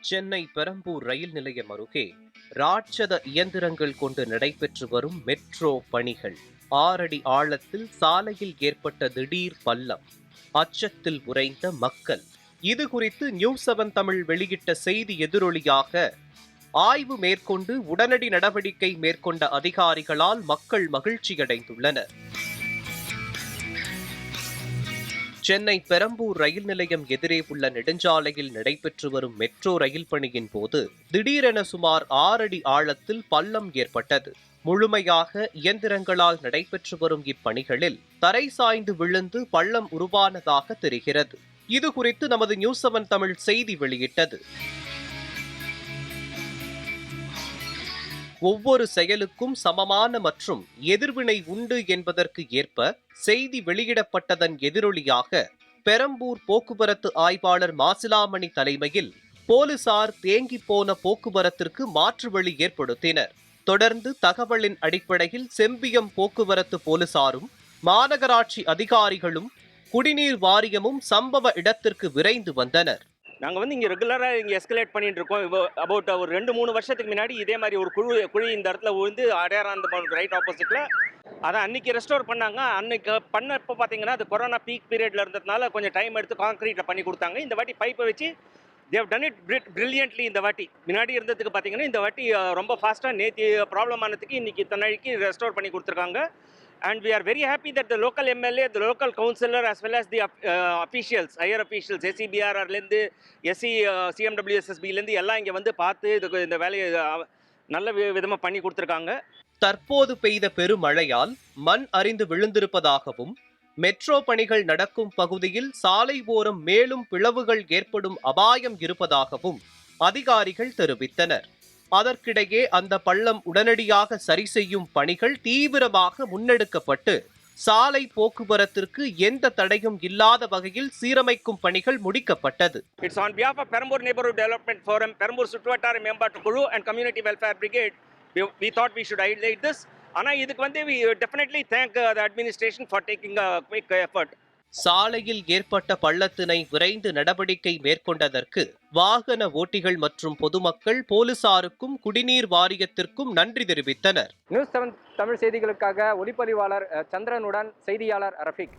சென்னை பெரம்பூர் ரயில் நிலையம் அருகே ராட்சத இயந்திரங்கள் கொண்டு நடைபெற்று வரும் மெட்ரோ பணிகள். 6 அடி ஆழத்தில் சாலையில் ஏற்பட்ட திடீர் பள்ளம். அச்சத்தில் உறைந்த மக்கள். இது குறித்து நியூஸ்7 தமிழ் வெளியிட்ட செய்தி எதிரொலியாக ஆய்வு மேற்கொண்டு உடனடி நடவடிக்கை மேற்கொண்ட அதிகாரிகளால் மக்கள் மகிழ்ச்சியடைந்துள்ளனர். சென்னை பெரம்பூர் ரயில் நிலையம் எதிரே உள்ள நெடுஞ்சாலையில் நடைபெற்று வரும் மெட்ரோ ரயில் பணியின் போது திடீரென சுமார் 6 அடி ஆழத்தில் பள்ளம் ஏற்பட்டது. முழுமையாக இயந்திரங்களால் நடைபெற்று வரும் இப்பணிகளில் தரை சாய்ந்து விழுந்து பள்ளம் உருவானதாக தெரிகிறது. இது குறித்து நமது நியூஸ்7 தமிழ் செய்தி வெளியிட்டது. ஒவ்வொரு செயலுக்கும் சமமான மற்றும் எதிர்வினை உண்டு என்பதற்கு ஏற்ப செய்தி வெளியிடப்பட்டதன் எதிரொலியாக பெரம்பூர் போக்குவரத்து ஆய்வாளர் மாசிலாமணி தலைமையில் போலீசார் தேங்கி போன போக்குவரத்திற்கு மாற்று வழி ஏற்படுத்தினர். தொடர்ந்து தகவலின் அடிப்படையில் செம்பியம் போக்குவரத்து போலீசாரும் மாநகராட்சி அதிகாரிகளும் குடிநீர் வாரியமும் சம்பவ இடத்திற்கு விரைந்து வந்தனர். நாங்கள் இங்கே ரெகுலராக இங்கே எஸ்கலேட் பண்ணிட்டு இருக்கோம். அபவுட் ஒரு 2-3 வருஷத்துக்கு முன்னாடி இதே மாதிரி ஒரு குழி இந்த இடத்துல விழுந்து அடையாராந்த ரைட் ஆப்போசிட்டில் அதை அன்றைக்கி ரெஸ்டோர் பண்ணாங்க. அன்றைக்கி பண்ணப்போ பார்த்தீங்கன்னா அது கொரோனா பீக் பீரியடில் இருந்ததுனால கொஞ்சம் டைம் எடுத்து கான்க்ரீட்டில் பண்ணி கொடுத்தாங்க. இந்த வாட்டி பைப்பை வச்சு தேவ் டன் இட் பிரில்லியன்ட்லி. இந்த வாட்டி முன்னாடி இருந்ததுக்கு பார்த்தீங்கன்னா இந்த வாட்டி ரொம்ப ஃபாஸ்ட்டாக நேற்று ப்ராப்ளம் ஆனதுக்கு இன்றைக்கி இத்தனைக்கு ரெஸ்டோர் பண்ணி கொடுத்துருக்காங்க. And we are very happy that the local MLA, the local councillor as well as the officials, higher officials, SCBRலேருந்து SC CMWSSBலேருந்து எல்லாம் இங்கே பார்த்து இந்த வேலையை நல்ல விதமாக பண்ணி கொடுத்துருக்காங்க. தற்போது பெய்த பெருமழையால் மண் அரிந்து விழுந்திருப்பதாகவும் மெட்ரோ பணிகள் நடக்கும் பகுதியில் சாலை ஓரம் மேலும் பிளவுகள் ஏற்படும் அபாயம் இருப்பதாகவும் அதிகாரிகள் தெரிவித்தனர். அதற்கிடையே அந்த பள்ளம் உடனடியாக சரி செய்யும் பணிகள் தீவிரமாக முன்னெடுக்கப்பட்டு சாலை போக்குவரத்திற்கு எந்த தடையும் இல்லாத வகையில் சீரமைக்கும் பணிகள் முடிக்கப்பட்டது. It's on behalf of Perambur Neighborhood Development Forum, Perambur சுற்றுவட்டார மேம்பாட்டு குழு and Community Welfare Brigade, we thought we should highlight this. ஆனா இதுக்கு we definitely thank the administration for taking a quick effort. சாலையில் ஏற்பட்ட பள்ளத்தினை விரைந்து நடவடிக்கை மேற்கொண்டதற்கு வாகன ஓட்டிகள் மற்றும் பொதுமக்கள் போலீசாருக்கும் குடிநீர் வாரியத்திற்கும் நன்றி தெரிவித்தனர். நியூஸ்7 தமிழ் செய்திகளுக்காக ஒளிப்பதிவாளர் சந்திரனுடன் செய்தியாளர் ரஃபீக்.